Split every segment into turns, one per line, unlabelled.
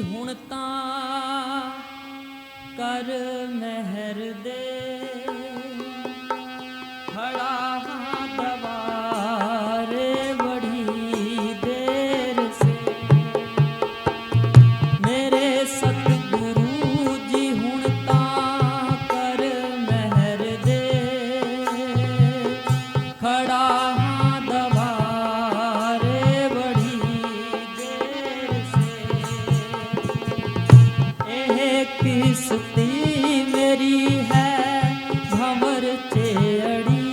हुण तां कर महर दे खड़ा हां दवारे बड़ी देर से मेरे सतगुरु जी हुण तां कर महर दे खड़ा हां दवारे बड़ी देर से किस्ती मेरी है भंवर चेड़ी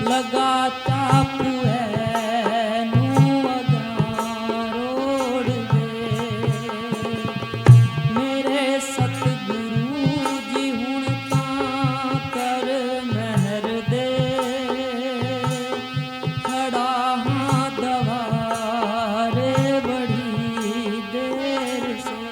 लगा चापू है नू रोड़ दे मेरे सतगुरु जी हुण तां कर महर दे खड़ा हां दवारे बड़ी देर से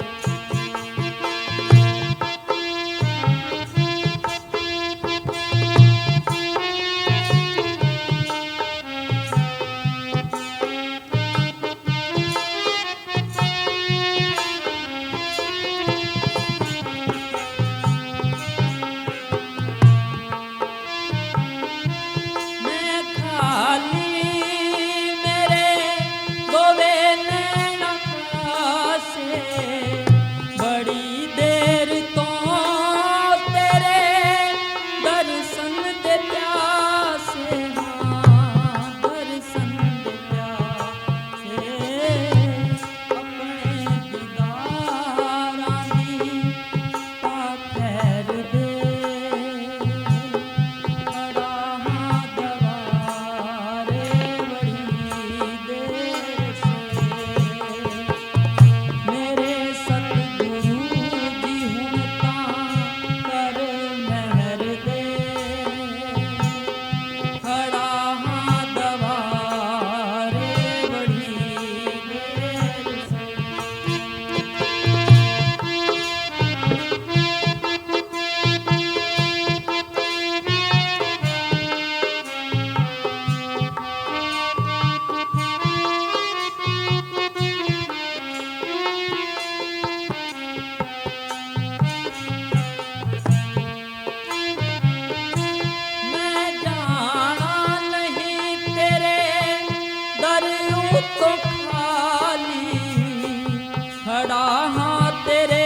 खड़ा हां तेरे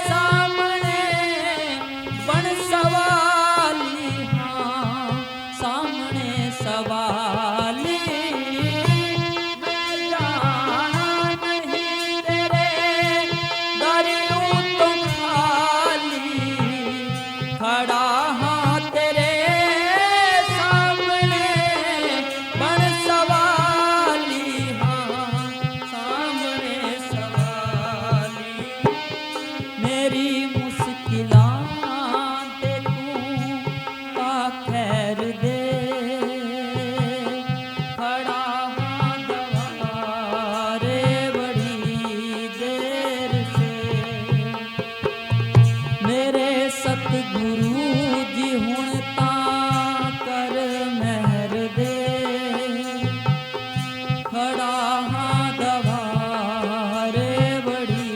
सामने बन सवाली हां सामने सवाली मैं जाना नहीं तेरे दर तो खाली खड़ा हां तेरे सामने बन सवाली हां सामने मेरी मुश्किलां ते तू खैर दे खड़ा हां दवारे बड़ी देर से मेरे सतगुरु जी हुण तां कर महर दे खड़ा हां दवारे बड़ी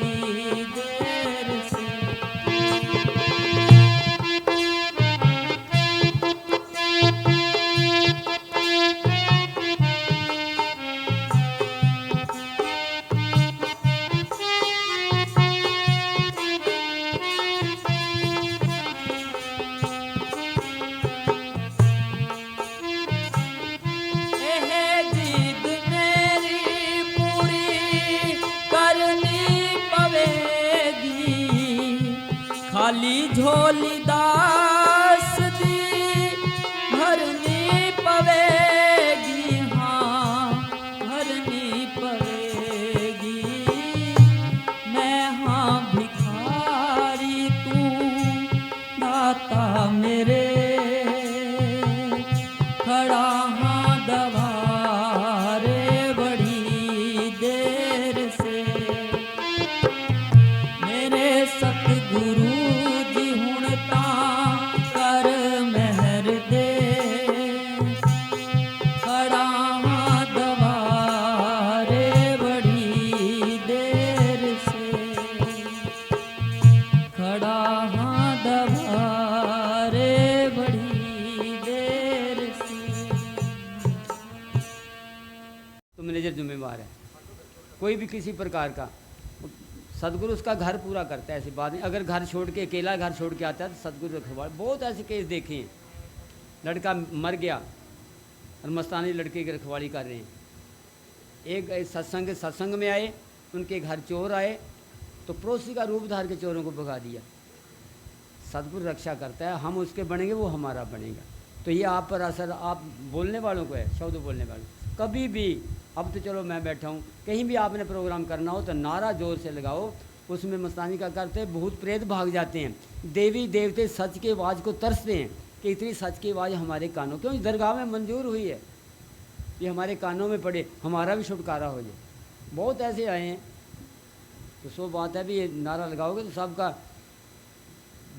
देर से खाली झोली दास दी भरनी पवेगी हाँ भरनी पवेगी मैं हाँ भिखारी तू दाता मेरे खड़ा हाँ दवारे बड़ी देर से मेरे सतगुरु जी हुण तां
कोई भी किसी प्रकार का, सदगुरु उसका घर पूरा करता है। ऐसी बात नहीं, अगर घर छोड़ के अकेला घर छोड़ के आता है तो सदगुरु रखवाल। बहुत ऐसे केस देखे हैं, लड़का मर गया और मस्तानी लड़के की रखवाली कर रहे हैं। एक सत्संग में आए, उनके घर चोर आए तो पड़ोसी का रूप धार के चोरों को भगा दिया। सदगुरु रक्षा करता है, हम उसके बनेंगे वो हमारा बनेगा। तो ये आप पर असर आप बोलने वालों को है, शब्द बोलने वालों। कभी भी, अब तो चलो मैं बैठा हूँ, कहीं भी आपने प्रोग्राम करना हो तो नारा जोर से लगाओ। उसमें मस्तानी का करते भूत प्रेत भाग जाते हैं, देवी देवते सच की आवाज़ को तरसते हैं कि इतनी सच की आवाज़ हमारे कानों, क्यों दरगाह में मंजूर हुई है, ये हमारे कानों में पड़े, हमारा भी छुटकारा हो जाए। बहुत ऐसे आए हैं। तो सो बात है भी, ये नारा लगाओगे तो सबका,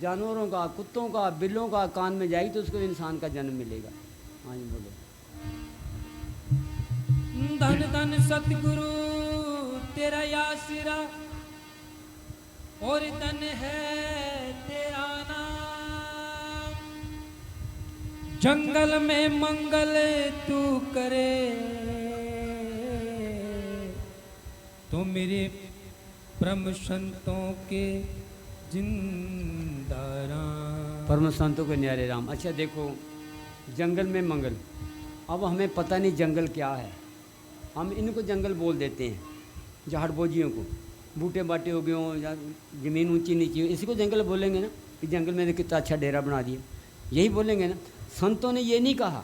जानवरों का, कुत्तों का, बिल्लों का कान में जाएगी तो उसको इंसान का जन्म मिलेगा। हाँ जी बोलो।
धन धन सतगुरु तेरा आसरा और धन है तेरा नाम, जंगल में मंगल तू करे तो मेरे परम संतों के जिंदा राम।
परम संतों के न्यारे राम। अच्छा देखो, जंगल में मंगल, अब हमें पता नहीं जंगल क्या है, हम इनको जंगल बोल देते हैं, झाड़बोजियों को, बूटे बाटे हो गए हों या ज़मीन ऊंची नीची हो, इसी को जंगल बोलेंगे ना कि जंगल में कितना अच्छा डेरा बना दिया, यही बोलेंगे ना। संतों ने ये नहीं कहा।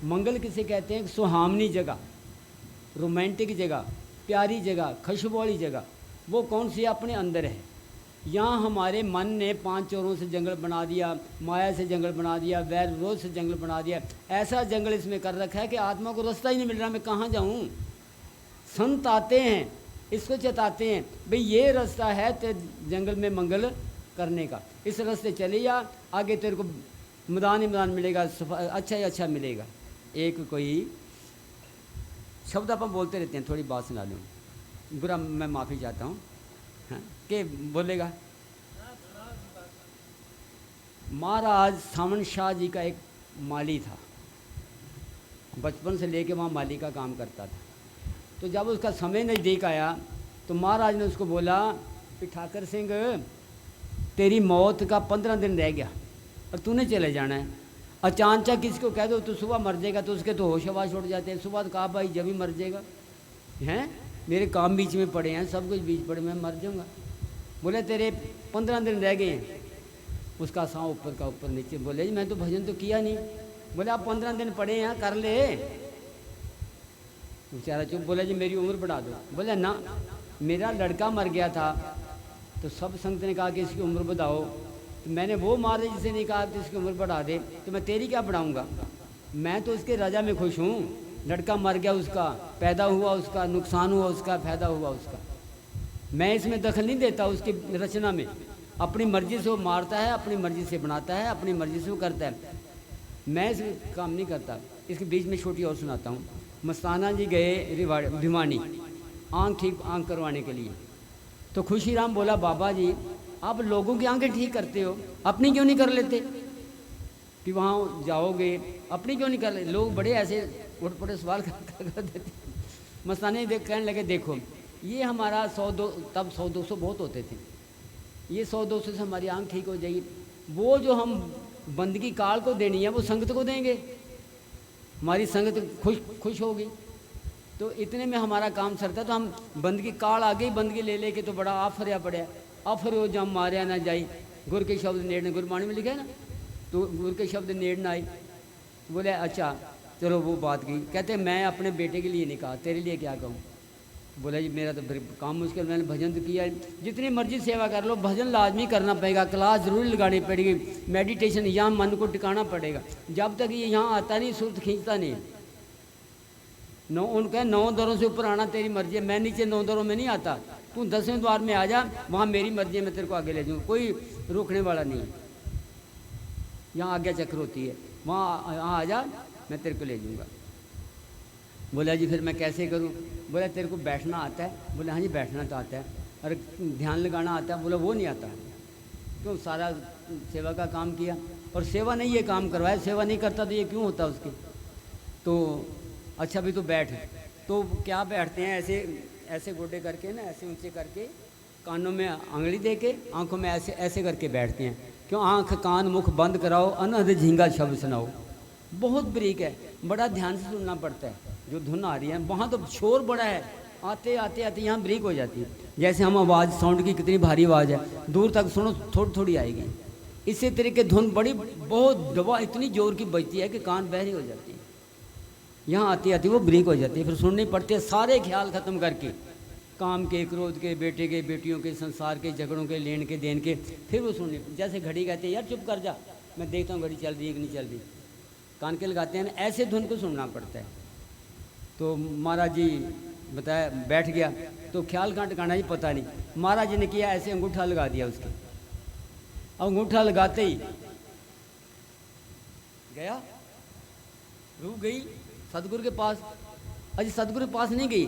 मंगल किसे कहते हैं? सुहावनी जगह, रोमांटिक जगह, प्यारी जगह, खुशबू वाली जगह। वो कौन सी? अपने अंदर है। यहाँ हमारे मन ने 5 चोरों से जंगल बना दिया, माया से जंगल बना दिया, वैर विरोध से जंगल बना दिया। ऐसा जंगल इसमें कर रखा है कि आत्मा को रास्ता ही नहीं मिल रहा, मैं कहाँ जाऊँ। संत आते हैं, इसको चेताते हैं, भाई ये रास्ता है तेरे जंगल में मंगल करने का, इस रास्ते चले जा, आगे तेरे को मैदान ही मैदान मिलेगा, अच्छा ही अच्छा मिलेगा। एक कोई शब्द अपन बोलते रहते हैं, थोड़ी बात सुना लूँ, बुरा मैं माफ़ी चाहता हूँ। हाँ, के बोलेगा? महाराज सावन शाह जी का एक माली था, बचपन से लेके वहाँ माली का काम करता था। तो जब उसका समय नज़दीक आया तो महाराज ने उसको बोला कि ठाकर सिंह, तेरी मौत का 15 दिन रह गया और तूने चले जाना है। अचानक किसी को कह दो तो सुबह मर जाएगा, तो उसके तो होश आवाज उड़ जाते हैं। सुबह तो कहा भाई जब ही मर जाएगा, हैं मेरे काम बीच में पड़े हैं, सब कुछ बीच पड़े, मैं मर जाऊँगा। बोले तेरे 15 दिन रह गए हैं। उसका सांव ऊपर का ऊपर नीचे। बोले जी मैं तो भजन तो किया नहीं। बोले आप 15 दिन पड़े हैं, कर ले। बेचारा चुप। बोले जी मेरी उम्र बढ़ा दो। बोले ना, मेरा लड़का मर गया था तो सब संत ने कहा कि इसकी उम्र बढ़ाओ, तो मैंने वो महाराज जी से नहीं कहा कि इसकी उम्र बढ़ा दे, तो मैं तेरी क्या बढ़ाऊँगा। मैं तो इसके राजा में खुश हूँ। लड़का मर गया, उसका पैदा हुआ, उसका नुकसान हुआ, उसका फायदा हुआ उसका, मैं इसमें दखल नहीं देता उसकी रचना में। अपनी मर्जी से वो मारता है, अपनी मर्जी से बनाता है, अपनी मर्जी से वो करता है, मैं इस काम नहीं करता। इसके बीच में छोटी और सुनाता हूँ। मस्ताना जी गए भिवानी आँख करवाने के लिए, तो खुशीराम बोला बाबा जी आप लोगों की आंखें ठीक करते हो, अपनी क्यों नहीं कर लेते। कि वहाँ जाओगे अपनी क्यों नहीं कर लेते। लोग बड़े ऐसे उठपटे सवाल कर देते। मस्ताने कहने लगे देखो ये हमारा 100 तब 100-200 बहुत होते थे, ये 100-200 से हमारी आंख ठीक हो जाएगी। वो जो हम बंदगी काल को देनी है वो संगत को देंगे, हमारी संगत खुश होगी, तो इतने में हमारा काम सरता। तो हम बंदगी काल आ गई, बंदगी ले लेके तो बड़ा आफरिया पड़ा, आफर हो जम मारिया ना जाई, गुर के शब्द नेड़ने, गुरबाणी में लिखा है ना, तो गुर के शब्द नेड़ना आई। बोले अच्छा चलो वो बात की। कहते मैं अपने बेटे के लिए नहीं कहा, तेरे लिए क्या कहूँ। बोला जी मेरा तो फिर काम मुश्किल, मैंने भजन तो किया, जितनी मर्जी सेवा कर लो, भजन लाजमी करना पड़ेगा, क्लास जरूर लगानी पड़ेगी, मेडिटेशन यहाँ मन को टिकाना पड़ेगा। जब तक ये यहाँ आता नहीं सुरत खींचता नहीं। उनका 9 दौरों से ऊपर आना तेरी मर्जी है, मैं नीचे 9 दौरों में नहीं आता, तू 10वें द्वार में आ जा, वहाँ मेरी मर्जी है, मैं तेरे को आगे ले जाऊँ, कोई रोकने वाला नहीं है। यहाँ आज्ञा चक्र होती है, वहाँ आ जा, मैं तेरे को ले जाऊँगा। बोला जी फिर मैं कैसे करूँ। बोला तेरे को बैठना आता है। बोला हाँ जी बैठना तो आता है। अरे ध्यान लगाना आता है। बोला वो नहीं आता। क्यों, सारा सेवा का काम किया और सेवा नहीं ये काम करवाया, सेवा नहीं करता तो ये क्यों होता उसकी। तो अच्छा भी तो बैठ। तो क्या बैठते हैं ऐसे ऐसे गोडे करके ना ऐसे ऊंचे करके कानों में आंगली दे के आँखों में ऐसे ऐसे करके बैठते हैं। क्यों? आँख कान मुख बंद कराओ, अनहद झींगा शब्द सुनाओ। बहुत बरीक है, बड़ा ध्यान से सुनना पड़ता है। जो धुन आ रही है वहाँ तो शोर बड़ा है, आते आते आते यहाँ ब्रेक हो जाती है। जैसे हम आवाज़ साउंड की कितनी भारी आवाज़ है, दूर तक सुनो थोड़ी थोड़ी आएगी। इसी तरीके धुन बड़ी बहुत दबा इतनी जोर की बजती है कि कान बहरे हो जाती है। यहाँ आती आती वो ब्रेक हो जाती है, फिर सुनने पड़ते हैं सारे ख्याल ख़त्म करके, काम के, क्रोध के, बेटे के, बेटियों के, संसार के, झगड़ों के, लेन के, देन के, फिर वो सुनने। जैसे घड़ी कहते हैं यार चुप कर जा, मैं देखता हूँ घड़ी चल रही है कि नहीं चल रही, कान के लगाते हैं ना, ऐसे धुन को सुनना पड़ता है। तो महाराज जी बताया बैठ गया तो ख्याल कहाँ टिकाना जी पता नहीं। महाराज जी ने किया ऐसे अंगूठा लगा दिया उसके, अंगूठा लगाते ही गया, रूह गई सदगुरु के पास। अजी सदगुरु के पास नहीं गई,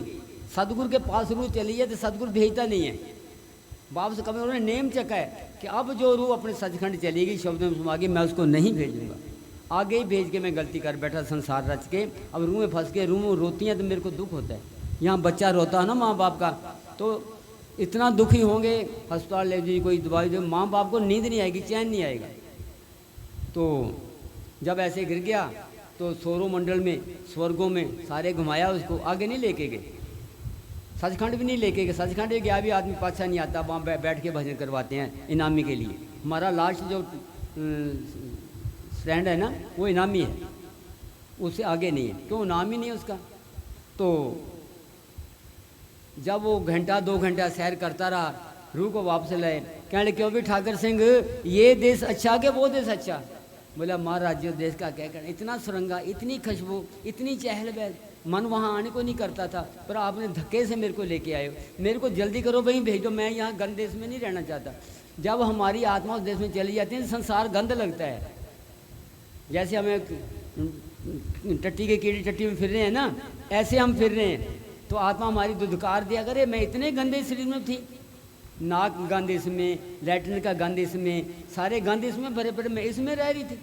सदगुरु के पास रूह चली है तो सदगुरु भेजता नहीं है। बाप से कभी उन्होंने नेम चका है कि अब जो रूह अपने सचखंड चलेगी शब्द में सुमा के, मैं उसको नहीं भेजूंगा। आगे ही भेज के मैं गलती कर बैठा संसार रच के, अब रूह में फंस के रूह में रोती हैं तो मेरे को दुख होता है। यहाँ बच्चा रोता है ना माँ बाप का, तो इतना दुखी होंगे, अस्पताल ले जाइए, कोई दवाई दे, माँ बाप को नींद नहीं आएगी, चैन नहीं आएगा। तो जब ऐसे गिर गया तो सौरों मंडल में, स्वर्गों में सारे घुमाया उसको, आगे नहीं लेके गए, सचखंड भी नहीं लेके गए। सचखंड में गया भी आदमी पाछा नहीं आता, वहाँ बैठ के भजन करवाते हैं इनामी के लिए। हमारा लास्ट जो स्टैंड है ना वो इनामी है, उससे आगे नहीं है, क्यों? इनामी नहीं है उसका। तो जब वो घंटा 2 घंटा सैर करता रहा, रूह को वापस लाए, कहने लगे क्यों भी ठाकर सिंह ये देश अच्छा कि वो देश अच्छा? बोला महाराज जो देश का क्या करना, इतना सुरंगा, इतनी खुशबू, इतनी चहल पहल, मन वहाँ आने को नहीं करता था, पर आपने धक्के से मेरे को लेके आए हो, मेरे को जल्दी करो भाई भेज दो, मैं यहाँ गंद देश में नहीं रहना चाहता। जब हमारी आत्मा उस देश में चली जाती है संसार गंद लगता है। जैसे हमें टट्टी के कीड़े टट्टी में फिर रहे हैं ना, ऐसे हम फिर रहे हैं, तो आत्मा हमारी दुदकार दिया करे, मैं इतने गंदे शरीर में थी, नाक गंद इसमें, लैट्रिन का गंद इसमें, सारे गंद इसमें भरे पड़े, मैं इसमें रह रही थी।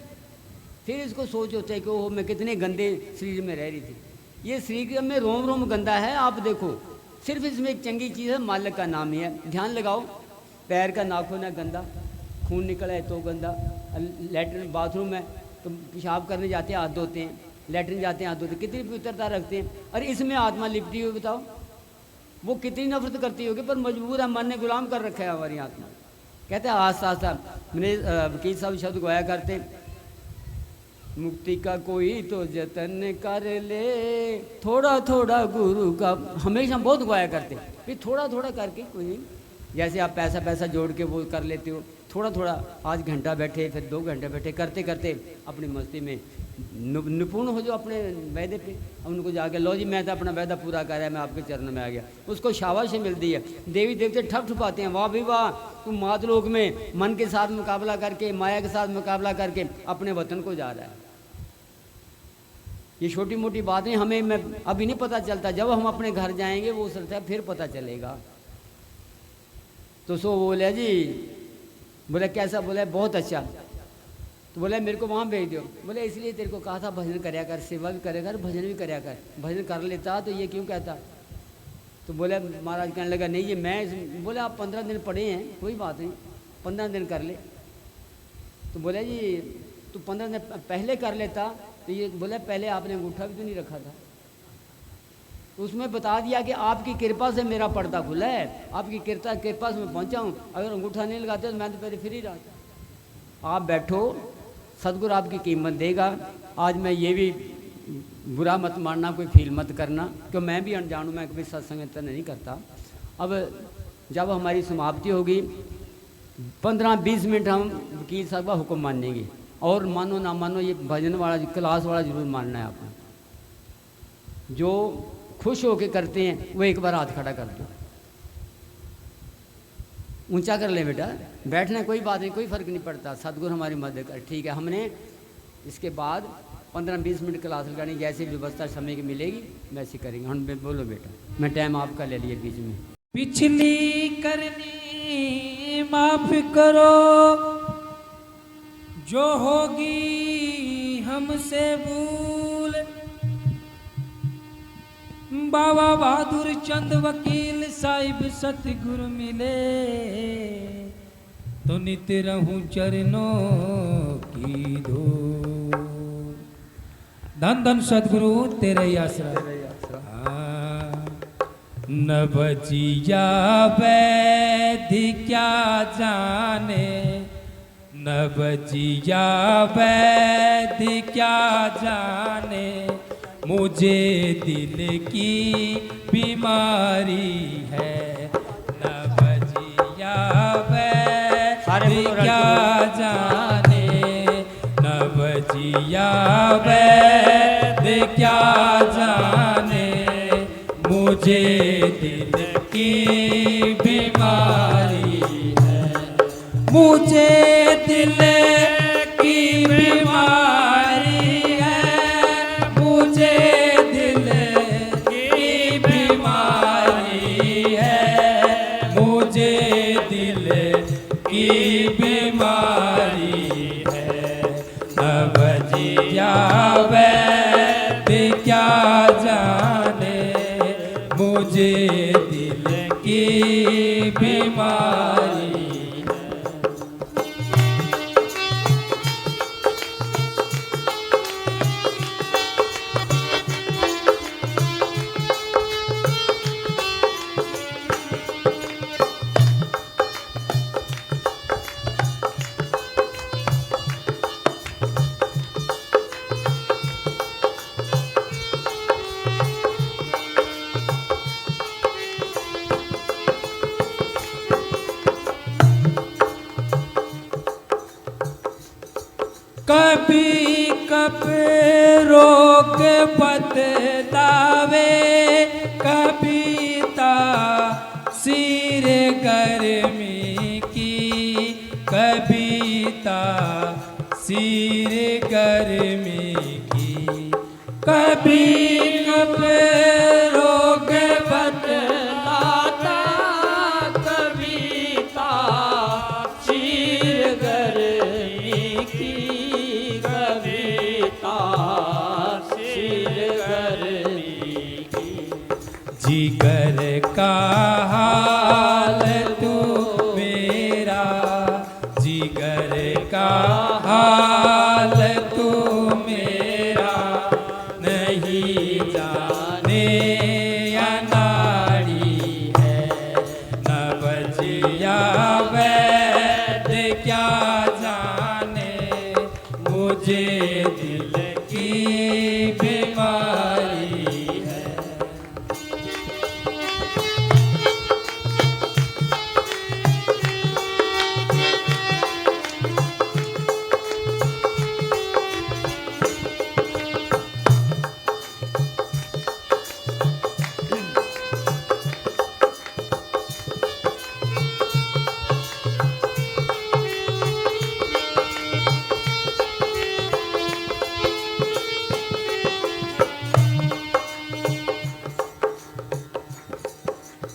फिर इसको सोच होता है कि ओह मैं कितने गंदे शरीर में रह रही थी। ये शरीर में रोम रोम गंदा है, आप देखो, सिर्फ इसमें एक चंगी चीज़ है, मालिक का नाम ही है। ध्यान लगाओ, पैर का नाखून है गंदा, खून निकला है तो गंदा, लैट्रिन बाथरूम है तो पेशाब करने जाते हैं हाथ धोते हैं, लैट्रिन जाते हैं हाथ धोते हैं, कितनी पवित्रता रखते हैं। और इसमें आत्मा लिपटी हुई, बताओ वो कितनी नफरत करती होगी, पर मजबूर है, मन ने गुलाम कर रखा है हमारी आत्मा। कहते हैं आस्ता आस्ता, मेरे वकील साहब शब्द गाया करते, मुक्ति का कोई तो जतन कर ले, थोड़ा थोड़ा गुरु का, हमेशा बहुत गाया करते, फिर थोड़ा थोड़ा करके कोई नहीं। जैसे आप पैसा जोड़ के वो कर लेते हो, थोड़ा थोड़ा, आज घंटा बैठे, फिर 2 घंटे बैठे, करते करते अपनी मस्ती में निपुण हो जो अपने वायदे पे। उनको जाके लो जी मैं तो अपना वायदा पूरा कर रहा है, मैं आपके चरणों में आ गया, उसको शाबाशी मिलती है। देवी देवते ठप ठुपाते हैं, वाह भी वाह, तुम मातलोक में मन के साथ मुकाबला करके, माया के साथ मुकाबला करके अपने वतन को जा रहा है। ये छोटी मोटी बातें हमें मैं अभी नहीं पता चलता, जब हम अपने घर जाएंगे वो सरता फिर पता चलेगा। तो सो बोले जी, बोले कैसा? बोले बहुत अच्छा। तो बोले मेरे को वहाँ भेज दो। बोले इसलिए तेरे को कहा था भजन करया कर, सेवा भी करया कर, भजन भी करया कर, भजन कर लेता तो ये क्यों कहता? तो बोले महाराज कहने लगा नहीं ये मैं, बोले आप 15 दिन पढ़े हैं, कोई बात नहीं 15 दिन कर ले। तो बोले जी तू 15 दिन पहले कर लेता तो ये, बोले पहले आपने अंगूठा भी तो नहीं रखा था। तो उसमें बता दिया कि आपकी कृपा से मेरा पर्दा खुला है, आपकी कृपा से मैं पहुंचा हूँ, अगर अंगूठा नहीं लगाते तो मैं तो पहले फिर ही रहा। आप बैठो, सदगुरु आपकी कीमत देगा। आज मैं ये भी बुरा मत मानना, कोई फील मत करना, क्यों मैं भी अनजान हूँ, मैं कभी सत्संग इतना नहीं करता। अब जब हमारी समाप्ति होगी 15-20 मिनट हम वकील साहब का हुक्म मानेंगे, और मानो ना मानो ये भजन वाला क्लास वाला जरूर मानना है आपको। जो खुश होके करते हैं वो एक बार हाथ खड़ा कर दो, ऊंचा कर ले बेटा, बैठना कोई बात नहीं, कोई फर्क नहीं पड़ता, सदगुरु हमारी मदद कर। ठीक है, हमने इसके बाद 15-20 मिनट क्लास लगानी, जैसी व्यवस्था समय की मिलेगी वैसे करेंगे। हम बोलो बेटा, मैं टाइम आपका ले लिया बीच में।
पिछली करनी माफ करो, जो होगी हमसे भूल, बाबा बहादुर चंद वकील साहिब सतगुरु मिले तो नित रहूं चरणों की धूल। धन धन सतगुरु तेरे ही आसरा। न बचिया वैध क्या जाने, न बचिया वैध क्या जाने, मुझे दिल की बीमारी है। न बचिया वैध क्या जाने, न बचिया वैद क्या जाने, मुझे दिल की बीमारी है। मुझे दिल की बीमारी है, मुझे दिल की बीमारी है, मुझे दिल की बीमारी है। न बचिया वैद क्या जाने, मुझे दिल की बीमारी है। कभी कब रोग बतलावे, कभी तासीर गर्मी की, कभी तासीर गर्मी की, कभी कब रोग बतलाता, कभी तासीर गर्मी की, जिगर का हाल तू मेरा, जिगर का हाल तू मेरा, नहीं जाने अनाड़ी है। न बचिया वैद क्या जाने, मुझे दिल की बीमारी है।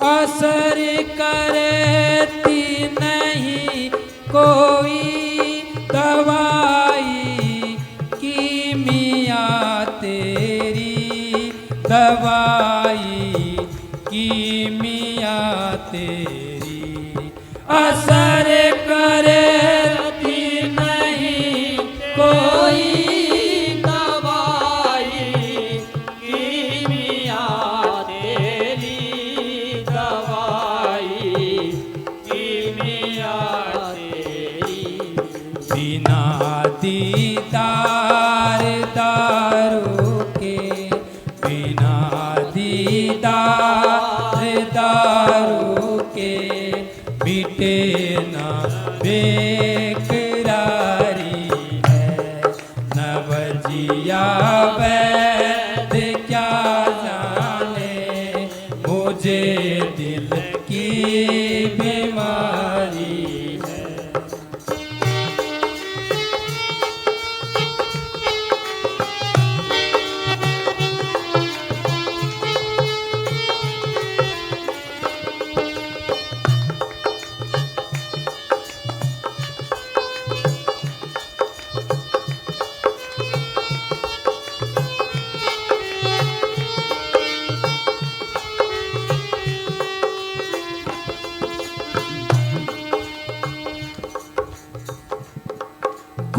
असर करती नहीं कोई दवाई कीमिया तेरी, दवाई कीमिया तेरी। असर करती नहीं कोई दीदार दारू के, बिना दीदार दारू के, मिटे ना बेकरारी है। न बचिया वैद क्या जाने, मुझे दिल की बीमारी है।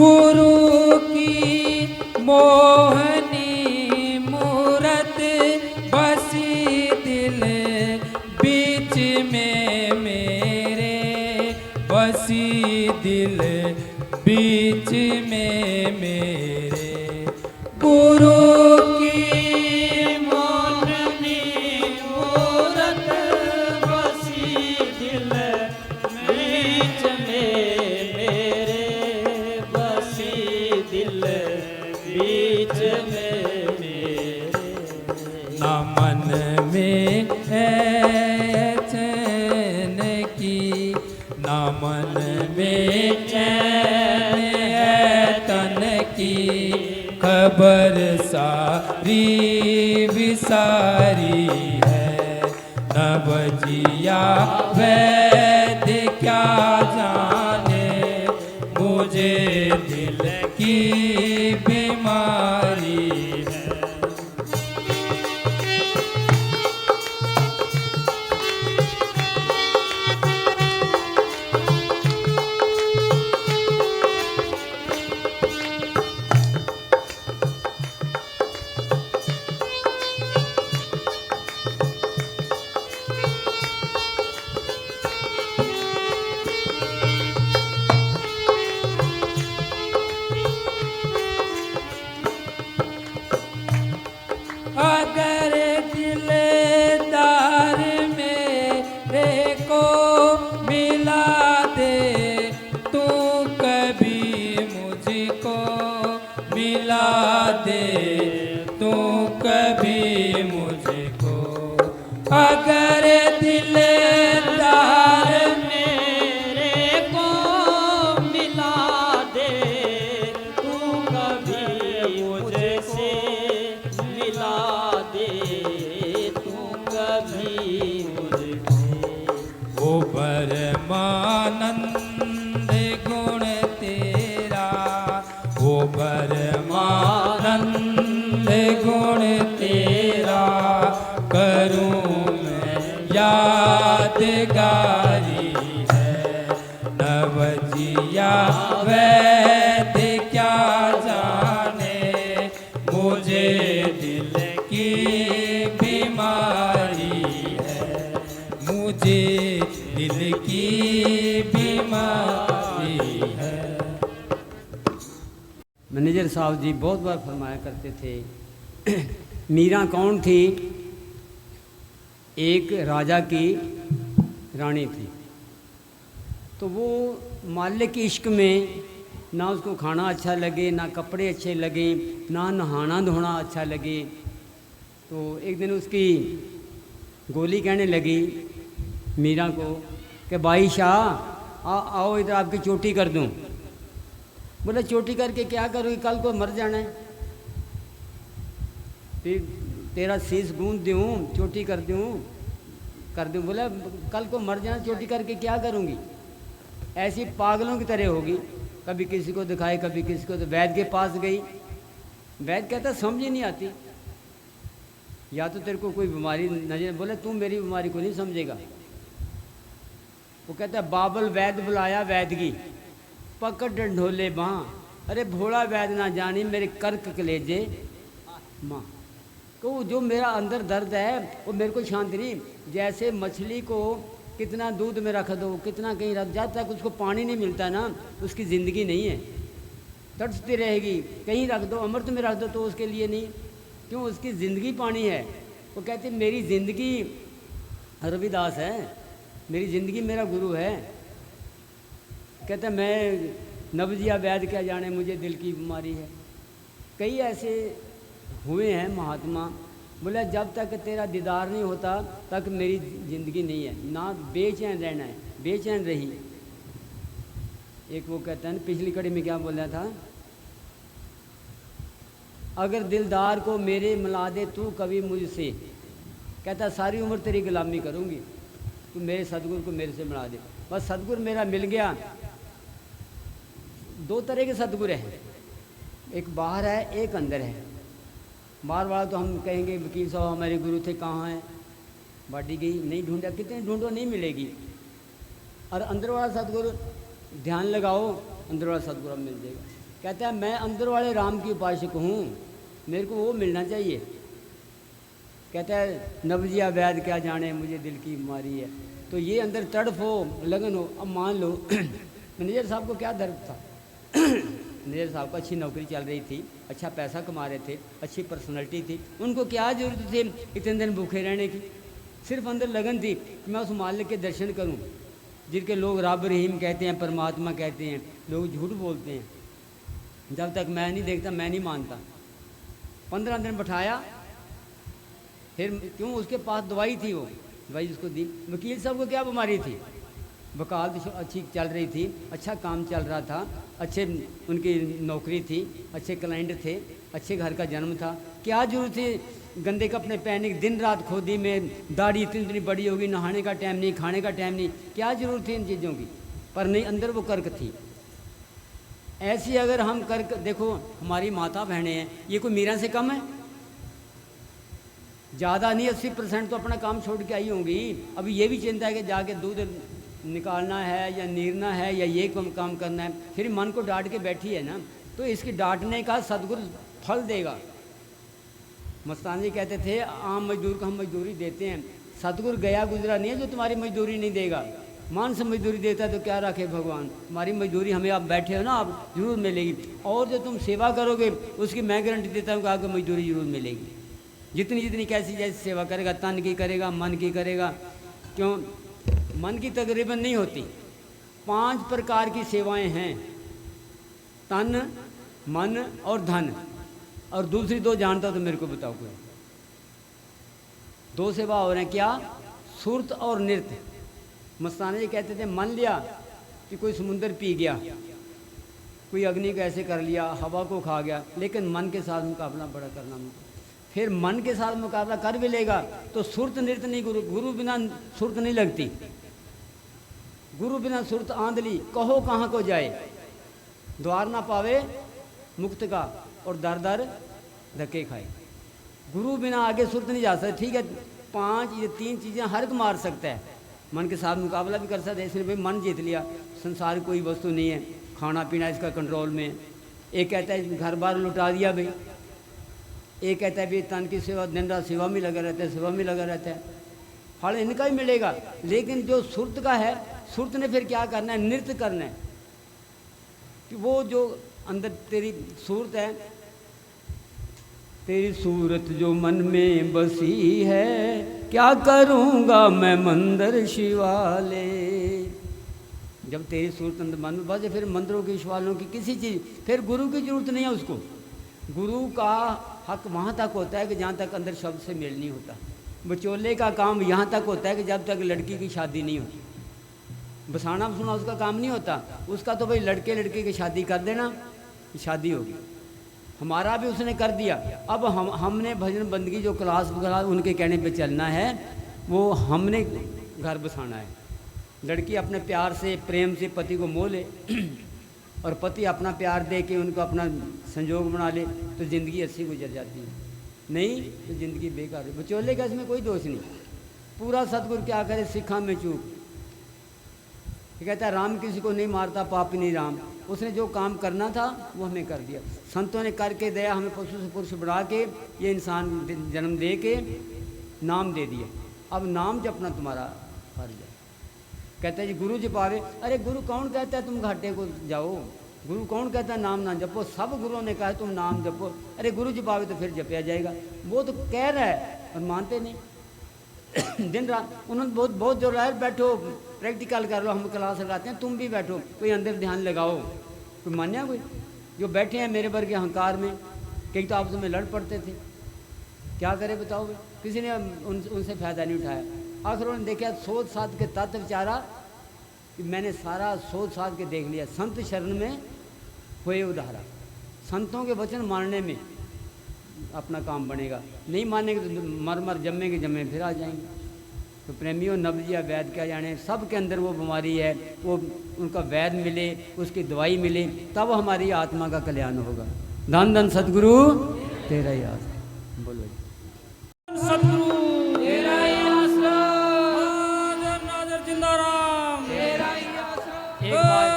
गुरु की मोहनी मूरत बसी दिल बीच में मेरे, बसी दिल बीच में मेरे। गुरु की मोहनी मूरत बसी दिल बीच में मेरे, बसी दिल बीच में मेरे। ना मन में है चैन की, ना मन में चैन है तन की, खबर सारी विसारी है। नवजिया वैद्य क्या जाने, मुझे दिल की बीमारी है। अगर दिलदार मेरे को मिला दे, तू कभी मुझको मिला दे, तू कभी मुझको। अगर दिलदार मेरे को मिला दे, तू कभी मुझसे मिला दे, तू कभी मुझको। ओ परमानंद गुण तेरा, ओ परमानंद गुण तेरा, करूं मैं यादगारी है। नवजिया वैद्य क्या जाने, मुझे दिल की बीमारी है, मुझे दिल की बीमारी है।
मैनेजर साहब जी बहुत बार फरमाया करते थे मीरा कौन थी? एक राजा की रानी थी। तो वो मालिक के इश्क में ना उसको खाना अच्छा लगे, ना कपड़े अच्छे लगे, ना नहाना धोना अच्छा लगे। तो एक दिन उसकी गोली कहने लगी मीरा को कि भाई शाह आओ इधर आपकी चोटी कर दूं। बोला चोटी करके क्या करोगी, कल को मर जाना है। फिर तेरा शीश गूंद दूँ, चोटी कर दूँ। बोला कल को मर जाना, चोटी करके क्या करूँगी। ऐसी पागलों की तरह होगी, कभी किसी को दिखाए कभी किसी को। तो वैद्य के पास गई, वैद्य कहता समझ ही नहीं आती, या तो तेरे को कोई बीमारी नजर। बोले तू मेरी बीमारी को नहीं समझेगा। वो कहता है बाबल वैद्य बुलाया वैदगी, पकड़ ढंढोले बाँ। अरे भोला वैद्य ना जानी मेरे कर्क कलेजे माँ। तो जो मेरा अंदर दर्द है वो मेरे को शांति नहीं। जैसे मछली को कितना दूध में रख दो, कितना कहीं रख, जब तक उसको पानी नहीं मिलता ना उसकी ज़िंदगी नहीं है, तड़पती रहेगी। कहीं रख दो, अमृत में रख दो तो उसके लिए नहीं, क्यों, उसकी ज़िंदगी पानी है। वो कहते मेरी ज़िंदगी रविदास है, मेरी ज़िंदगी मेरा गुरु है। कहते मैं नवजिया वैद्य क्या जाने, मुझे दिल की बीमारी है। कई ऐसे हुए हैं महात्मा। बोला जब तक तेरा दीदार नहीं होता तक मेरी ज़िंदगी नहीं है, ना बेचैन रहना है, बेचैन रही। एक वो कहते हैं पिछली कड़ी में क्या बोल रहा था, अगर दिलदार को मेरे मिला दे तू कभी मुझसे, कहता सारी उम्र तेरी गुलामी करूँगी, तू मेरे सतगुरु को मेरे से मिला दे। बस सतगुरु मेरा मिल गया। दो तरह के सतगुरु हैं, एक बाहर है एक अंदर है। बार बार तो हम कहेंगे वकील साहब हमारे गुरु थे, कहाँ हैं, बाटी गई, नहीं ढूंढा, कितने ढूंढो नहीं मिलेगी। और अंदर वाला सतगुरु ध्यान लगाओ, अंदर वाला सतगुरु मिल जाएगा। कहता है मैं अंदर वाले राम की उपासक हूँ, मेरे को वो मिलना चाहिए। कहता है नवजिया वैद क्या जाने मुझे दिल की बीमारी है। तो ये अंदर तड़फ हो, लगन हो। अब मान लो मैनेजर साहब को क्या दर्द था मैनेजर साहब को अच्छी नौकरी चल रही थी, अच्छा पैसा कमा रहे थे, अच्छी पर्सनैलिटी थी, उनको क्या ज़रूरत थी इतने दिन भूखे रहने की। सिर्फ अंदर लगन थी कि मैं उस मालिक के दर्शन करूं, जिनके लोग रब रहीम कहते हैं, परमात्मा कहते हैं। लोग झूठ बोलते हैं, जब तक मैं नहीं देखता मैं नहीं मानता। 15 दिन बैठाया, फिर क्यों उसके पास दवाई थी, वो दवाई उसको दी। वकील साहब को क्या बीमारी थी, वकालत अच्छी चल रही थी, अच्छा काम चल रहा था, अच्छे उनकी नौकरी थी, अच्छे क्लाइंट थे, अच्छे घर का जन्म था। क्या जरूरत थी गंदे कपड़े पहनने की, दिन रात खोदी में, दाढ़ी इतनी इतनी बड़ी होगी, नहाने का टाइम नहीं, खाने का टाइम नहीं, क्या ज़रूरत थी इन चीज़ों की। पर नहीं, अंदर वो कर्क थी। ऐसी अगर हम कर्क, देखो हमारी माता बहनें हैं, ये कोई मीरा से कम है? ज़्यादा नहीं, 80% तो अपना काम छोड़ के आई होंगी। अभी ये भी चिंता है कि जाके दूध निकालना है या नीरना है या ये काम करना है, फिर मन को डांट के बैठी है ना। तो इसकी डांटने का सदगुरु फल देगा। मस्तान जी कहते थे आम मजदूर को हम मजदूरी देते हैं, सतगुरु गया गुजरा नहीं है जो तुम्हारी मजदूरी नहीं देगा। मान से मजदूरी देता है तो क्या रखे भगवान, तुम्हारी मजदूरी हमें आप बैठे हो ना, आप जरूर मिलेगी। और जो तुम सेवा करोगे उसकी मैं गारंटी देता हूँ कि आपको मजदूरी जरूर मिलेगी। जितनी जितनी कैसी जैसी सेवा करेगा, तन की करेगा, मन की करेगा। क्यों मन की तकरीबन नहीं होती। 5 प्रकार की सेवाएं हैं, तन, मन और धन। और दूसरी 2 जानता हो तो मेरे को बताओ कोई। 2 सेवा हो रहे हैं, क्या? सुरत और नृत्य। मस्ताना जी कहते थे मन लिया कि कोई समुंदर पी गया, कोई अग्नि को ऐसे कर लिया, हवा को खा गया, लेकिन मन के साथ मुकाबला बड़ा करना। फिर मन के साथ मुकाबला कर भी लेगा तो सुरत नृत्य नहीं, गुरु बिना सुरत नहीं लगती। गुरु बिना सुरत आंधली, कहो कहाँ को जाए, द्वार ना पावे मुक्त का और दर दर धक्के खाए। गुरु बिना आगे सुरत नहीं जा सकता। ठीक है, 5 ये 3 चीज़ें हर को मार सकता है। मन के साथ मुकाबला भी कर सकता है, इसने भाई मन जीत लिया, संसार कोई वस्तु नहीं है, खाना पीना इसका कंट्रोल में। एक कहता है घर बार लुटा दिया भाई, एक कहता है भाई तन की सेवा, दिन रात सेवा में लगा रहता है, सेवा में लगा रहता है, फल इनका ही मिलेगा। लेकिन जो सुरत का है, सुरत ने फिर क्या करना है, नृत्य करना है। कि वो जो अंदर तेरी सूरत है, तेरी सूरत जो मन में बसी है, क्या करूँगा मैं मंदिर शिवाले। जब तेरी सूरत अंदर मन में बसे, फिर मंदिरों की शिवालों की किसी चीज़, फिर गुरु की जरूरत नहीं है उसको। गुरु का हक वहाँ तक होता है कि जहाँ तक अंदर शब्द से मेल नहीं होता। बचोले का काम यहाँ तक होता है कि जब तक लड़की की शादी नहीं होती। बसाना बसुना उसका काम नहीं होता, उसका तो भाई लड़के लड़के की शादी कर देना, शादी होगी। हमारा भी उसने कर दिया। अब हमने भजन बंदगी जो क्लास उनके कहने पे चलना है, वो हमने घर बसाना है। लड़की अपने प्यार से प्रेम से पति को मोह ले और पति अपना प्यार दे के उनको अपना संजोग बना ले तो ज़िंदगी अच्छी गुजर जाती है, नहीं तो ज़िंदगी बेकार है। बचोले का इसमें कोई दोष नहीं। पूरा सतगुरु क्या करे, सिखा में चूक। ये कहता है राम किसी को नहीं मारता, पापी नहीं राम। उसने जो काम करना था वो हमें कर दिया। संतों ने करके दया हमें पशु से पुरुष बढ़ा के ये इंसान जन्म दे के नाम दे दिया। अब नाम जपना तुम्हारा फर्ज है। कहते हैं जी गुरु जपावे, अरे गुरु कौन कहता है तुम घाटे को जाओ, गुरु कौन कहता है नाम ना जपो। सब गुरुओं ने कहा है तुम नाम जपो। अरे गुरु जपावे तो फिर जपया जाएगा। वो तो कह रहा है और मानते नहीं। दिन रात उन्होंने बहुत जोर लगाया, बैठो प्रैक्टिकल कर लो, हम क्लास लगाते हैं, तुम भी बैठो, कोई अंदर ध्यान लगाओ। कोई मान्या कोई? जो बैठे हैं मेरे वर्ग के अहंकार में, कई तो आपस में लड़ पड़ते थे, क्या करे बताओ। किसी ने उनसे फ़ायदा नहीं उठाया। आखिर उन्होंने देखा, सोच साध के तत्व विचारा कि मैंने सारा सोच साध के देख लिया। संत शरण में हुए उधारा। संतों के वचन मानने में अपना काम बनेगा, नहीं मानेंगे तो मर मर जमेंगे, जमे फिर आ जाएंगे। तो प्रेमियों, नब्ज या वैद क्या जाने, सब के अंदर वो बीमारी है, वो उनका वैद मिले, उसकी दवाई मिले, तब हमारी आत्मा का कल्याण होगा। धन धन सतगुरु तेरा ही आश्रय। बोलो
सतगुरु तेरा ही आसरा, नादर नादर जिंदा राम तेरा ही आसरा।
एक बार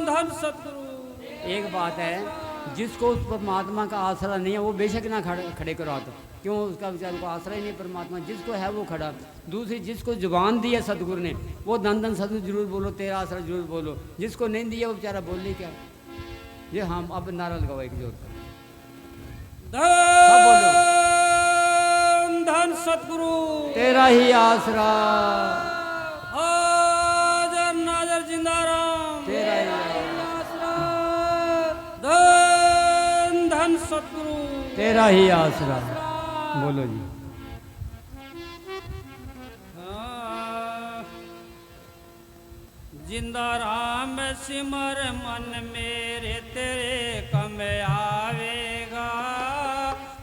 धन सतगुरु
एक बात है, जिसको उस परमात्मा का आसरा नहीं है वो बेशक ना खड़े करो तो, क्यों उसका बेचारे को आसरा ही नहीं परमात्मा, जिसको है वो खड़ा। दूसरी, जिसको जुबान दी है सतगुरु ने वो धन धन सतगुरु जरूर बोलो, तेरा आसरा जरूर बोलो। जिसको नहीं दिया वो बेचारा बोले क्या। ये हम अब नारा लगाओ एक जोर कर, सब बोलो,
धन धन सतगुरु
तेरा ही आसरा,
हाजर नाजर जिंदा राम,
तेरा ही
आसरा। धन धन सतगुरु
तेरा ही आसरा। बोलो जी।
जिंदा राम सिमर मन मेरे तेरे कम आवेगा,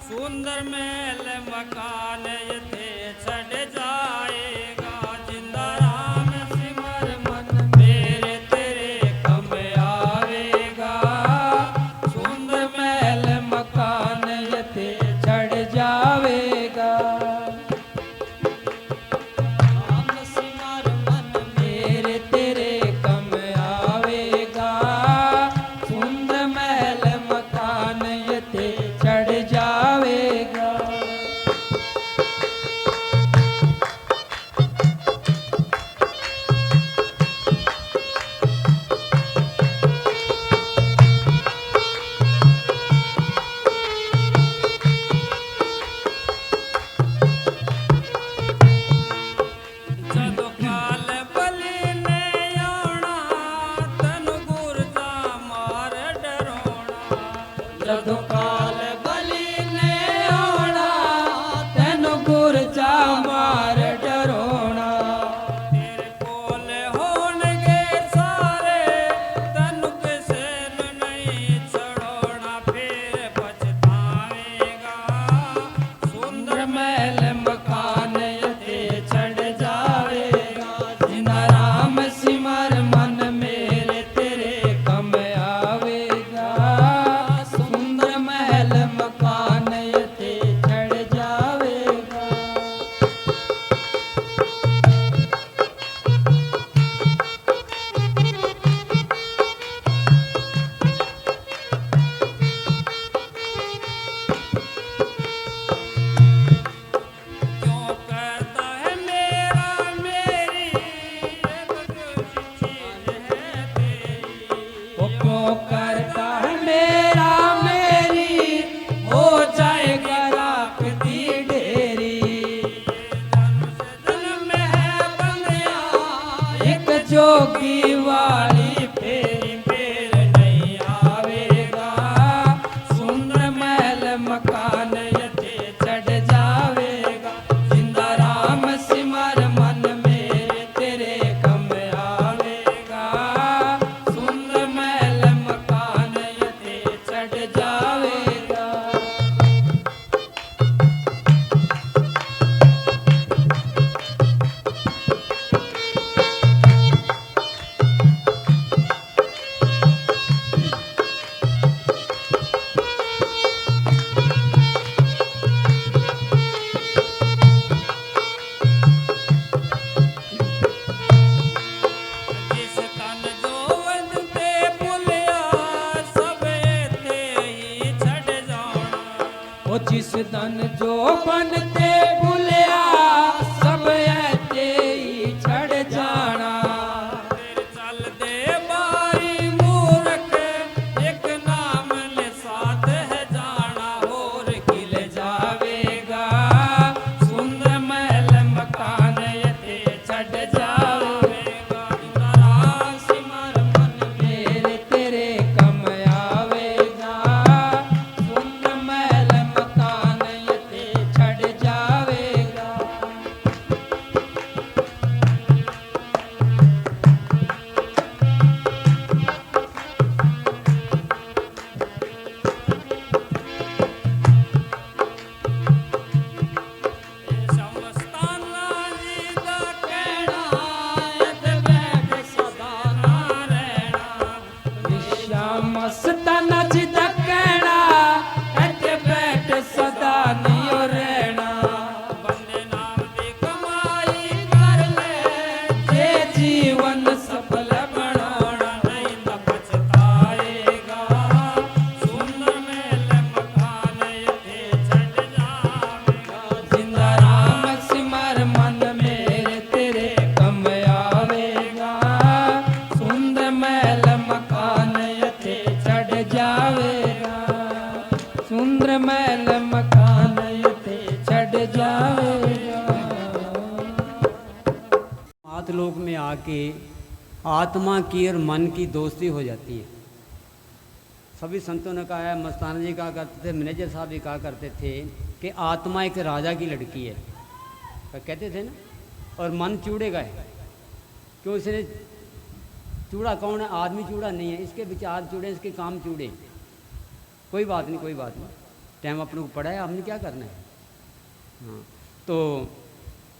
सुंदर महल मकान यथे छड़ जाएगा। जिंदा राम सिमर मन मेरे तेरे कम आवेगा, सुंदर महल मकान यथे छड़ जावेगा। जदों काल बली ने आना तेनू गुरजा मार डरोना। तेरे कोल होणगे सारे तेनू किसे नू नहीं छड़ोना, फिर पछतावेगा। सुंदर महल मकान यथे छड़ जावेगा। जिंदा राम सिमर मन मेरे तेरे कम आवेगा, सुंदर महल मकान यथे छड़ जावेगा। क्यों करता है मेरा मेरी एक चीज है तेरी, वो क्यों करता है मेरा मेरी हो जाएगा राख दी ढेरी। जन्म से जन्म में है बंदिया एक जोगी वाली फेरी, फिर नहीं आवेगा। सुंदर महल मकान यथे चढ़ जावेगा। जिंदा राम सिमर मन मेरे तेरे कम आवेगा, सुंदर महल मकान यथे चढ़ जावेगा।
मातलोक में आके आत्मा की और मन की दोस्ती हो जाती है। सभी संतों ने कहा है, मस्ताना जी कहा करते थे, मैनेजर साहब भी कहा करते थे कि आत्मा एक राजा की लड़की है, कहते थे ना। और मन चूड़े का है, क्यों? इसने चूड़ा कौन है? आदमी चूड़ा नहीं है, इसके विचार चूड़े, इसके काम चूड़े। कोई बात नहीं, कोई बात नहीं, टाइम अपने को पड़ा है, आपने क्या करना है। हाँ, तो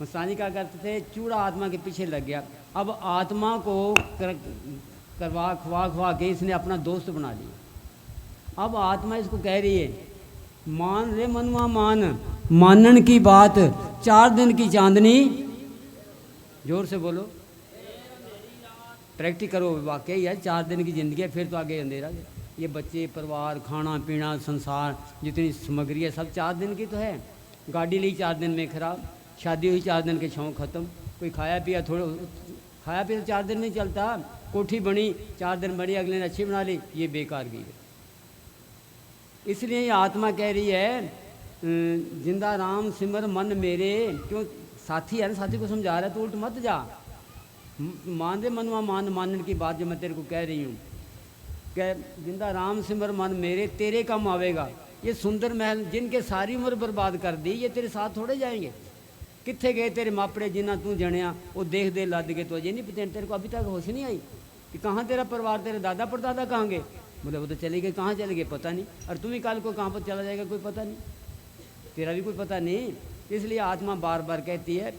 मस्तानी क्या करते थे, चूड़ा आत्मा के पीछे लग गया। अब आत्मा को करवा खवा के इसने अपना दोस्त बना लिया। अब आत्मा इसको कह रही है, मान रे मनुआ मान, मानन की बात 4 दिन की चांदनी, जोर से बोलो, प्रैक्टिस करो। वाकई है, 4 दिन की ज़िंदगी है, फिर तो आगे अंधेरा है। ये बच्चे, परिवार, खाना पीना, संसार, जितनी सामग्री है सब 4 दिन की तो है। गाड़ी ली 4 दिन में खराब, शादी हुई 4 दिन के शौक ख़त्म, कोई खाया पिया थोड़ा, खाया पिया 4 दिन नहीं चलता। कोठी बनी 4 दिन बनी, अगले दिन अच्छी बना ली, ये बेकार की है। इसलिए ये आत्मा कह रही है, जिंदा राम सिमर मन मेरे, क्यों? साथी है ना, साथी को समझा रहा है, तो उल्ट मत जा, मान दे मनवा मान, मानने की बात जो मैं तेरे को कह रही हूँ, कह जिंदा राम सिमर मन मेरे, तेरे काम आवेगा। ये सुंदर महल जिनके सारी उम्र बर्बाद कर दी, ये तेरे साथ थोड़े जाएंगे। कित्थे गए तेरे मापड़े जिन्ना तू जनिया, वो देख दे लद गए, तो अजय नहीं पता, तेरे को अभी तक होश नहीं आई कि कहाँ तेरा परिवार, तेरे दादा परदादा कहाँ गए? बोले वो तो चले गए, कहाँ चले गए पता नहीं, और तुम ही कल को कहाँ पर चला जाएगा कोई पता नहीं, तेरा भी कोई पता नहीं। इसलिए आत्मा बार बार कहती है,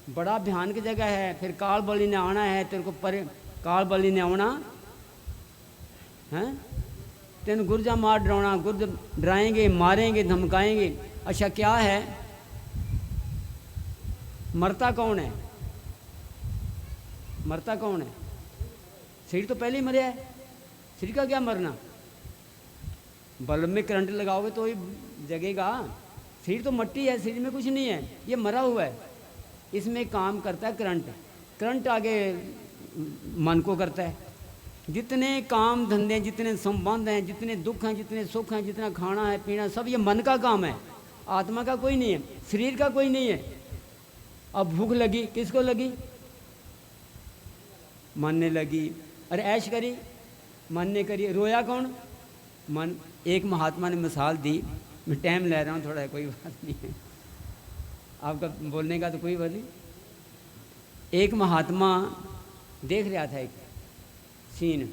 बड़ा भयानक जगह है, फिर काल बलि ने आना है तेरे को, पर काल बलि ने आना है, तेन गुर्जा मार डराना, गुर्ज डराएंगे, मारेंगे, धमकाएंगे। अच्छा क्या है, मरता कौन है? मरता कौन है? शरीर तो पहले ही मरे है, शरीर का क्या मरना? बल्ब में करंट लगाओगे तो ही जगेगा, शरीर तो मट्टी है, शरीर में कुछ नहीं है, ये मरा हुआ है। इसमें काम करता है करंट, करंट आगे मन को करता है। जितने काम धंधे, जितने संबंध हैं, जितने दुख हैं, जितने सुख हैं, जितना खाना है पीना, सब ये मन का काम है, आत्मा का कोई नहीं है, शरीर का कोई नहीं है। अब भूख लगी, किसको लगी? मन ने लगी। अरे ऐश करी, मन ने करी। रोया कौन? मन। एक महात्मा ने मिसाल दी, मैं टाइम ले रहा हूँ थोड़ा, कोई बात नहीं है, आपका बोलने का तो कोई बात नहीं। एक महात्मा देख रहा था एक सीन,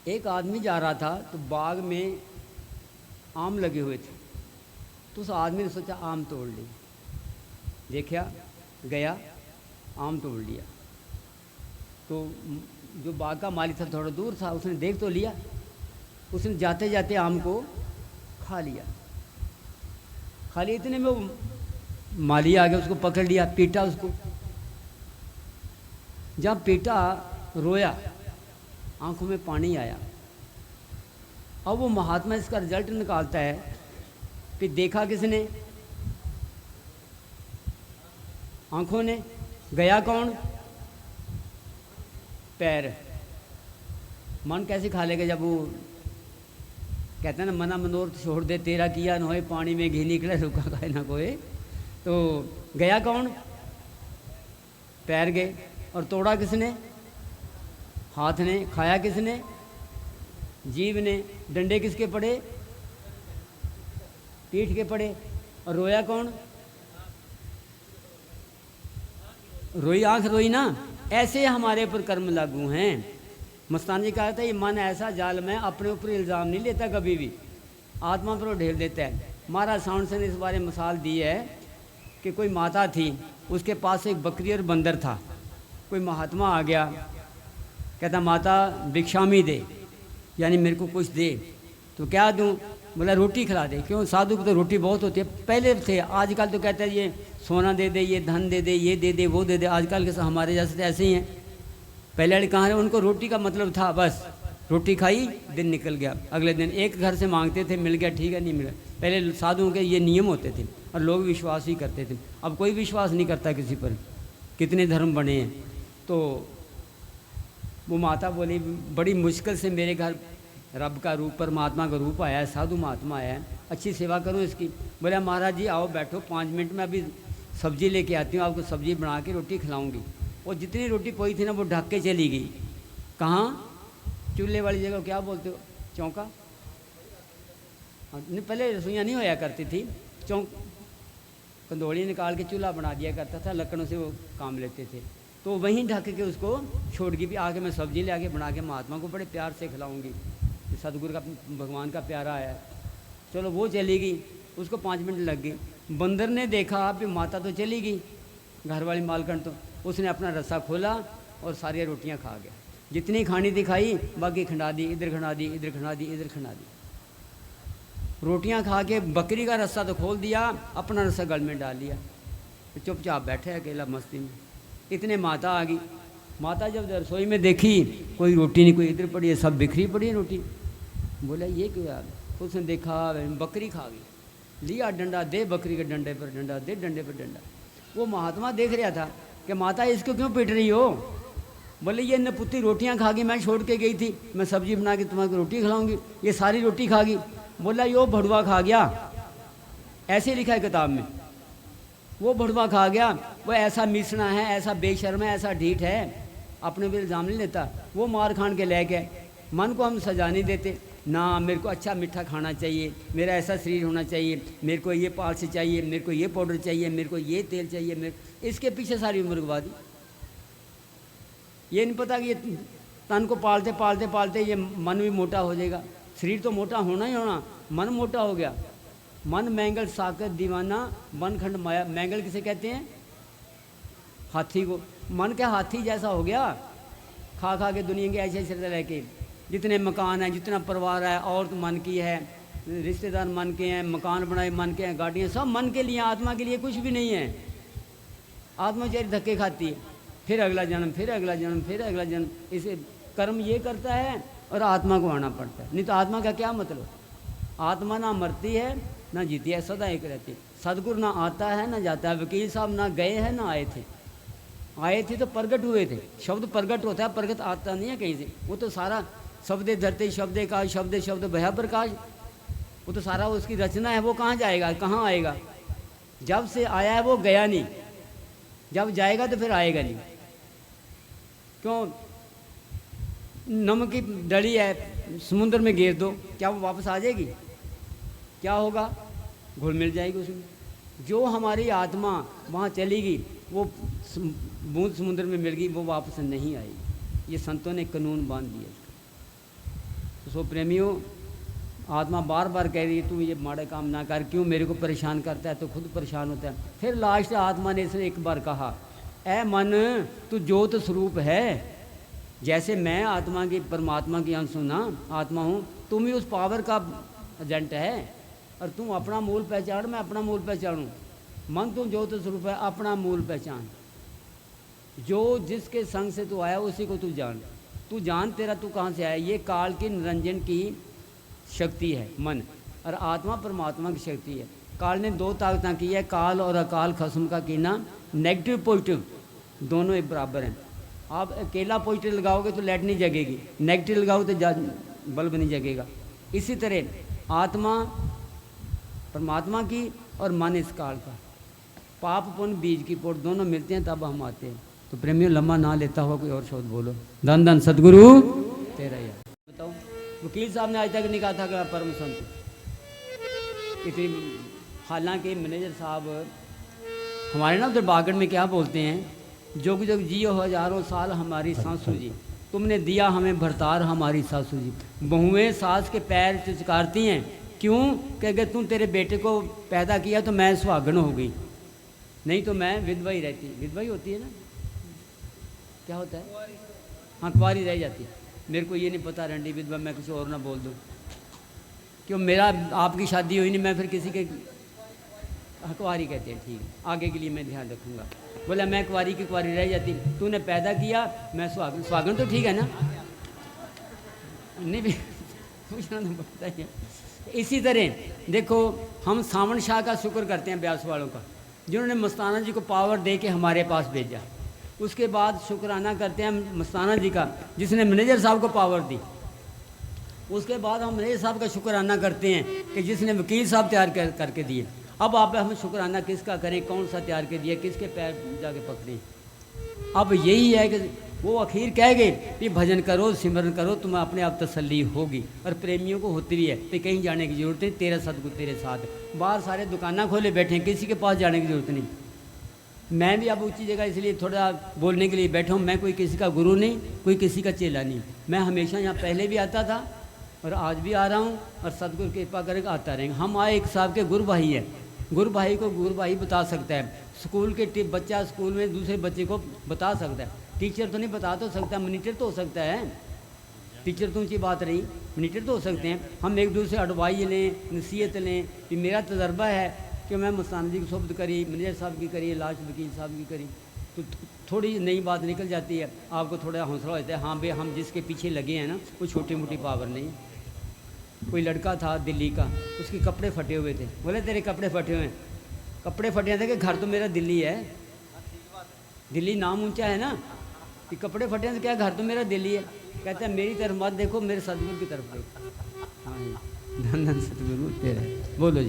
एक आदमी जा रहा था तो बाग में आम लगे हुए थे, तो उस आदमी ने सोचा आम तोड़ ली, देखा गया आम तोड़ लिया। तो जो बाग का मालिक था थोड़ा दूर था, उसने देख तो लिया, उसने जाते जाते आम को खा लिया। खा लिया, इतने में वो माली आ गया, उसको पकड़ लिया, पीटा उसको। जब पीटा, रोया, आंखों में पानी आया। अब वो महात्मा इसका रिजल्ट निकालता है कि देखा किसने? आंखों ने। गया कौन? पैर। मन कैसे खा लेगा जब वो कहते हैं ना, मना मनोरथ छोड़ दे, तेरा किया न होए, पानी में घी निकले, रुका खाए ना कोई। तो गया कौन? पैर गए। और तोड़ा किसने? हाथ ने। खाया किसने? जीभ ने। डंडे किसके पड़े? पीठ के पड़े। और रोया कौन? रोई आंख, रोई ना। ऐसे हमारे ऊपर कर्म लागू हैं। मस्तान जी कहा था, ये मन ऐसा जाल में अपने ऊपर इल्ज़ाम नहीं लेता, कभी भी आत्मा पर ढेर देता है। महाराज साउंड से ने इस बारे में मिसाल दी है कि कोई माता थी, उसके पास एक बकरी और बंदर था। कोई महात्मा आ गया, कहता माता भिक्षामी दे, यानी मेरे को कुछ दे। तो क्या दूँ? बोला रोटी खिला दे। क्यों? साधु को तो रोटी बहुत होती है, पहले थे, आजकल तो कहते हैं ये सोना दे दे, ये धन दे दे, ये दे दे, वो दे दे। आजकल के हमारे जैसे तो ऐसे ही हैं। पहले वाले कहाँ रहे, उनको रोटी का मतलब था, बस रोटी खाई, दिन निकल गया। अगले दिन एक घर से मांगते थे, मिल गया ठीक है, नहीं मिला। पहले साधुओं के ये नियम होते थे और लोग विश्वास ही करते थे। अब कोई विश्वास नहीं करता किसी पर, कितने धर्म बने हैं। तो वो माता बोली, बड़ी मुश्किल से मेरे घर रब का रूप, परमात्मा का रूप आया है, साधु महात्मा आया है, अच्छी सेवा करूं इसकी। बोला महाराज जी आओ बैठो, 5 मिनट में अभी सब्जी लेके आती हूँ, आपको सब्जी बना के रोटी खिलाऊंगी। वो जितनी रोटी पोई थी ना वो ढक के चली गई। कहाँ? चूल्हे वाली जगह क्या बोलते हो? चौंका? हाँ, नहीं पहले रसोइयाँ नहीं होया करती थी, कंदोड़ी निकाल के चूल्हा बना दिया करता था, लकड़ों से वो काम लेते थे। तो वहीं ढक के उसको छोड़ गई भी, आके मैं सब्जी ले आके बना के महात्मा को बड़े प्यार से खिलाऊंगी, सतगुरु का भगवान का प्यारा है। चलो वो चली गई, उसको 5 मिनट लग गई। बंदर ने देखा आप माता तो चली गई, घर वाली मालकन, तो उसने अपना रस्सा खोला और सारी रोटियां खा गया। जितनी खानी दिखाई बाकी खंडा दी, इधर खंडा दी, इधर खंडा दी, इधर खंडा दी। रोटियां खा के बकरी का रस्सा तो खोल दिया, अपना रस्सा गल में डाल लिया, चुपचाप बैठे अकेला मस्ती में। इतने माता आ गई। माता जब रसोई में देखी कोई रोटी नहीं, कोई इधर पड़ी है, सब बिखरी पड़ी है रोटी। बोला ये क्यों यार? उसने देखा बकरी खा गई, लिया डंडा, दे बकरी के डंडे पर डंडा, दे डंडे पर डंडा। वो महात्मा देख रहा था कि माता इसको क्यों पीट रही हो? बोले ये नपुत्ती रोटियां खा गई, मैं छोड़ के गई थी, मैं सब्जी बना के तुम्हारी रोटी खिलाऊंगी, ये सारी रोटी खा गई। बोला यो भड़ुआ खा गया, ऐसे लिखा है किताब में, वो भड़ुआ खा गया, वो ऐसा मिसना है, ऐसा बेशर्म है, ऐसा ढीठ है, अपने भी इल्ज़ाम नहीं लेता। वो मार खान के ले गए। मन को हम सजा नहीं देते ना, मेरे को अच्छा मीठा खाना चाहिए, मेरा ऐसा शरीर होना चाहिए, मेरे को ये पालसी चाहिए, मेरे को ये पाउडर चाहिए, मेरे को ये तेल चाहिए, मेरे इसके पीछे सारी उम्र गवा दी। ये नहीं पता कि ये तन को पालते पालते पालते ये मन भी मोटा हो जाएगा। शरीर तो मोटा होना ही होना, मन मोटा हो गया। मन मैंगल साकत दीवाना, मन खंड माया। मैंगल किसे कहते हैं? हाथी को। मन क्या हाथी जैसा हो गया, खा खा के दुनिया के ऐसे ऐसे रह के। जितने मकान हैं, जितना परिवार है, औरत मन की है, रिश्तेदार मन के हैं, मकान बनाए मन के हैं, गाड़ियाँ सब मन के लिए, आत्मा के लिए कुछ भी नहीं है। आत्मा बेचारी धक्के खाती है, फिर अगला जन्म, फिर अगला जन्म, फिर अगला जन्म। इसे कर्म ये करता है और आत्मा को आना पड़ता है। नहीं तो आत्मा का क्या मतलब? आत्मा ना मरती है ना जीती है, सदा एक रहती है। सदगुरु ना आता है ना जाता है। वकील साहब ना गए हैं ना आए थे। आए थे तो प्रगट हुए थे। शब्द प्रगट होता है, प्रगट आता नहीं है कहीं से। वो तो सारा शब्दे धरते शब्दे का, शब्दे शब्द भया प्रकाश, वो तो सारा उसकी रचना है। वो कहाँ जाएगा, कहाँ आएगा? जब से आया है वो गया नहीं, जब जाएगा तो फिर आएगा नहीं। क्यों? नमक की डली है, समुद्र में गिर दो, क्या वो वापस आ जाएगी? क्या होगा? घुल मिल जाएगी उसमें। जो हमारी आत्मा वहाँ चली गई, वो बूंद समुद्र में मिल गई, वो वापस नहीं आएगी। ये संतों ने कानून बांध दिया। तो सो प्रेमियों, आत्मा बार बार कह रही है तू ये माड़े काम ना कर, क्यों मेरे को परेशान करता है? तो खुद परेशान होता है। फिर लास्ट आत्मा ने इसने एक बार कहा, ऐ मन तू ज्योत स्वरूप है, जैसे मैं आत्मा की, परमात्मा की अंश हूँ ना, आत्मा हूँ, तुम ही उस पावर का एजेंट है। और तुम अपना मूल पहचान, मैं अपना मूल पहचानूँ। मन तुम ज्योत स्वरूप है, अपना मूल पहचान। जो जिसके संग से तू आया उसी को तू जान। तू जान तेरा तू कहाँ से आया। ये काल की निरंजन की शक्ति है मन, और आत्मा परमात्मा की शक्ति है। काल ने 2 ताकतें की है, काल और अकाल खस्म का कीना। नेगेटिव पॉजिटिव दोनों एक बराबर हैं। आप अकेला पॉजिटिव लगाओगे तो लाइट नहीं जगेगी, नेगेटिव लगाओ तो बल्ब नहीं जगेगा। इसी तरह आत्मा परमात्मा की और मन इस काल का। पाप पुण्य बीज की पोट दोनों मिलते हैं तब हम आते हैं। तो प्रेमियों, लम्बा ना लेता हुआ कोई और शब्द बोलो। धन धन सतगुरु तेरा यार। बताओ, वकील साहब ने आज तक नहीं कहा था कि परम संत इतनी। हालांकि मैनेजर साहब हमारे ना उधर बागड़ में क्या बोलते हैं, जोग जोग जियो हजारों साल हमारी सासू जी, तुमने दिया हमें भरतार हमारी सासू जी। बहुएं सास के पैर चिचकारती हैं, क्यों? कि अगर तुम तेरे बेटे को पैदा किया तो मैं सुहागन हो गई, नहीं तो मैं विधवा ही रहती। विधवा ही होती है ना, क्या होता है? हाँ, कुंवारी रह जाती है। मेरे को ये नहीं पता रंडी विधवा, मैं कुछ और ना बोल दूँ। क्यों? मेरा आपकी शादी हुई नहीं, मैं फिर किसी के कुंवारी कहते हैं। ठीक है, आगे के लिए मैं ध्यान रखूँगा। बोला मैं कुंवारी की कुंवारी रह जाती, तूने पैदा किया, मैं सुहागन। सुहागन तो ठीक है ना, नहीं भी पूछना तो पड़ता ही है। इसी तरह देखो, हम सावन शाह का शुक्र करते हैं, ब्यास वालों का, जिन्होंने मस्ताना जी को पावर दे के हमारे पास भेजा। उसके बाद शुक्राना करते हैं मस्ताना जी का, जिसने मैनेजर साहब को पावर दी। उसके बाद हम मैनेजर साहब का शुक्राना करते हैं कि जिसने वकील साहब तैयार करके दिए। अब आप हम शुक्राना किसका करें? कौन सा तैयार के दिया, किसके पैर जाके पकड़ें? अब यही है कि वो आखिर कह गए कि भजन करो सिमरन करो तुम्हें अपने आप तसल्ली होगी। और प्रेमियों को होती भी है कि कहीं जाने की ज़रूरत नहीं, तेरा सतगुरु तेरे साथ। बाहर सारे दुकाना खोले बैठे हैं, किसी के पास जाने की ज़रूरत नहीं। मैं भी अब ऊंची जगह इसलिए थोड़ा बोलने के लिए बैठा हूँ। मैं कोई किसी का गुरु नहीं, कोई किसी का चेला नहीं। मैं हमेशा यहाँ पहले भी आता था और आज भी आ रहा हूँ और सतगुरु कृपा करके आता रहेंगे। हम आए एक साहब के गुरु भाई हैं। गुरु भाई को गुरु भाई बता सकता है। स्कूल के बच्चा स्कूल में दूसरे बच्चे को बता सकता है। टीचर तो नहीं बता तो सकता, मॉनिटर तो हो सकता है। टीचर तो ऊँची बात रही, मॉनिटर तो हो सकते हैं। हम एक दूसरे एडवाइस लें, नसीहत लें। कि मेरा तजर्बा है कि मैं मुस्तान जी की सोबत करी, मैनेजर साहब की करी, लाश वकील साहब की करी, तो थोड़ी नई बात निकल जाती है। आपको थोड़ा हौसला होता है, हाँ भाई हम जिसके पीछे लगे हैं ना वो छोटी मोटी पावर नहीं। कोई लड़का था दिल्ली का, उसके कपड़े फटे हुए थे। बोले तेरे कपड़े फटे हुए हैं। कपड़े फटे थे कि घर तो मेरा दिल्ली है, दिल्ली नाम ऊंचा है ना, कि कपड़े फटे हैं तो क्या घर तो मेरा दिल्ली है। कहते हैं मेरी तरफ मत देखो, मेरे सतगुरु की तरफ देखो। हाँ धन धन सतगुरु तेरा। बोलो जी।